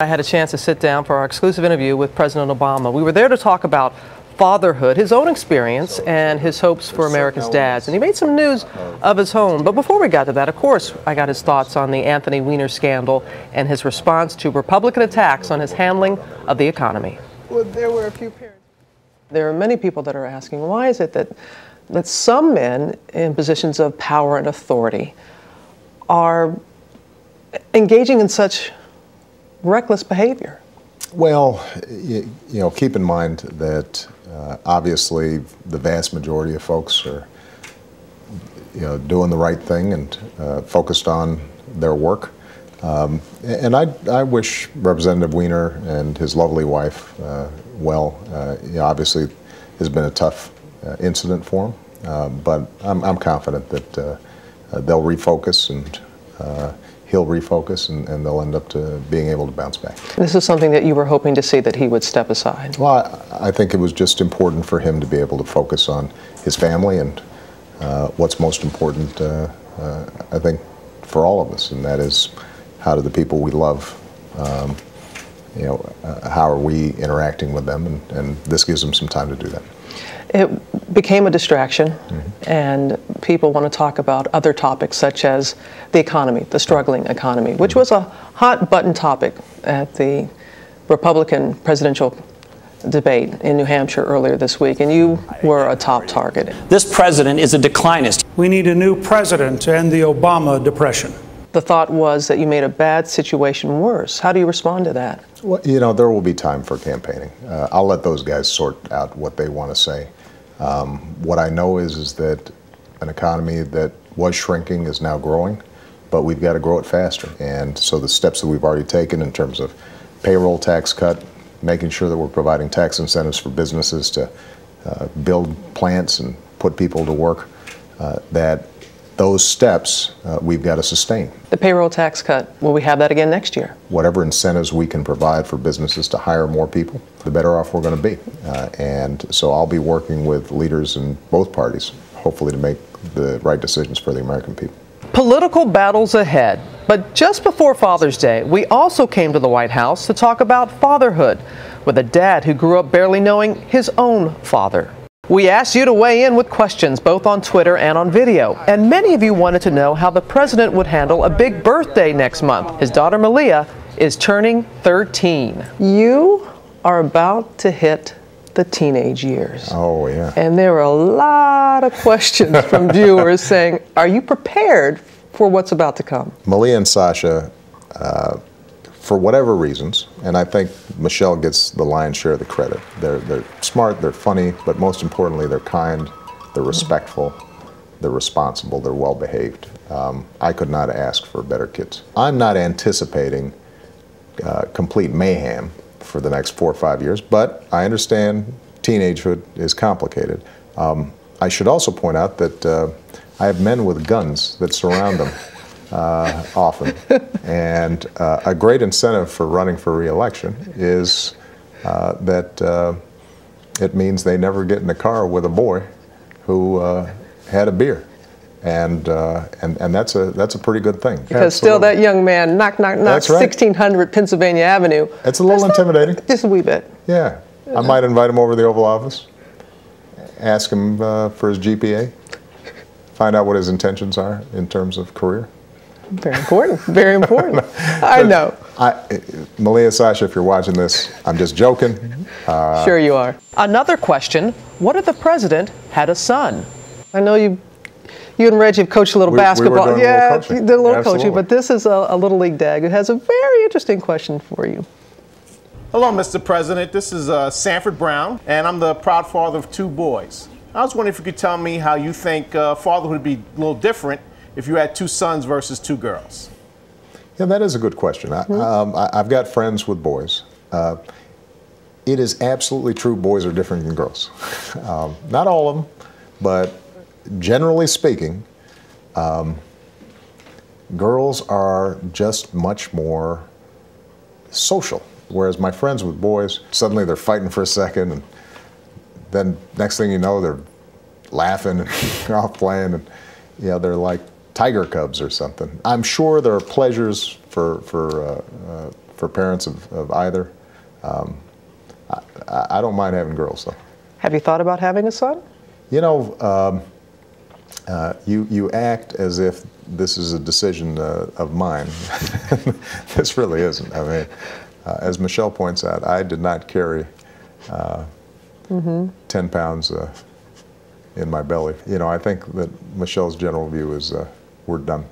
I had a chance to sit down for our exclusive interview with President Obama. We were there to talk about fatherhood, his own experience, and his hopes for America's dads. And he made some news of his own. But before we got to that, of course, I got his thoughts on the Anthony Weiner scandal and his response to Republican attacks on his handling of the economy. Well, there were a few parents. There are many people that are asking, why is it that some men in positions of power and authority are engaging in such reckless behavior? Well, you know, keep in mind that obviously the vast majority of folks are, doing the right thing and focused on their work. And I wish Representative Weiner and his lovely wife well. Obviously, has been a tough incident for him, but I'm confident that they'll refocus and he'll refocus, and they'll end up being able to bounce back. This is something that you were hoping to see, that he would step aside. Well, I think it was just important for him to be able to focus on his family and what's most important, I think, for all of us, and that is, how do the people we love, how are we interacting with them, and this gives him some time to do that. It became a distraction, and people want to talk about other topics such as the economy, the struggling economy, which was a hot button topic at the Republican presidential debate in New Hampshire earlier this week, and you were a top target. This president is a declinist. We need a new president to end the Obama depression. The thought was that you made a bad situation worse. How do you respond to that? Well, there will be time for campaigning. I'll let those guys sort out what they want to say. What I know is that an economy that was shrinking is now growing, but we've got to grow it faster. And so the steps that we've already taken in terms of payroll tax cut, making sure that we're providing tax incentives for businesses to build plants and put people to work, that those steps we've got to sustain. The payroll tax cut, will we have that again next year? Whatever incentives we can provide for businesses to hire more people, the better off we're going to be. And so I'll be working with leaders in both parties, hopefully to make the right decisions for the American people. Political battles ahead, but just before Father's Day, we also came to the White House to talk about fatherhood with a dad who grew up barely knowing his own father. We asked you to weigh in with questions both on Twitter and on video, and many of you wanted to know how the president would handle a big birthday next month. His daughter Malia is turning 13. You are about to hit the teenage years. Oh, yeah. And there were a lot of questions from viewers saying, are you prepared for what's about to come? Malia and Sasha, for whatever reasons, and I think Michelle gets the lion's share of the credit. They're smart, they're funny, but most importantly, they're kind, they're respectful, they're responsible, they're well-behaved. I could not ask for better kids. I'm not anticipating complete mayhem for the next 4 or 5 years, but I understand teenagehood is complicated. I should also point out that I have men with guns that surround them often, and a great incentive for running for re-election is that it means they never get in a car with a boy who had a beer. And that's a pretty good thing. Because still that young man, knock, knock, knock, That's right. 1600 Pennsylvania Avenue. It's a little intimidating. Just a wee bit. Yeah. I might invite him over to the Oval Office, ask him for his GPA, find out what his intentions are in terms of career. Very important, very important. I know. Malia, Sasha, if you're watching this, I'm just joking. Sure you are. Another question, what if the president had a son? I know you and Reggie have coached a little basketball. We were doing yeah, a little coaching. You did a little Absolutely. coaching, but this is a Little League dad who has a very interesting question for you. Hello, Mr. President. This is Sanford Brown, and I'm the proud father of 2 boys. I was wondering if you could tell me how you think fatherhood would be a little different if you had 2 sons versus 2 girls. Yeah, that is a good question. I've got friends with boys. It is absolutely true boys are different than girls. Not all of them, but generally speaking, girls are just much more social. Whereas my friends with boys, suddenly they're fighting for a second, and then next thing you know, they're laughing and off playing, and they're like tiger cubs or something. I'm sure there are pleasures for for parents of either. I don't mind having girls, though. Have you thought about having a son? You know, you act as if this is a decision of mine. This really isn't. I mean, as Michelle points out, I did not carry 10 pounds in my belly. You know, I think that Michelle's general view is we're done.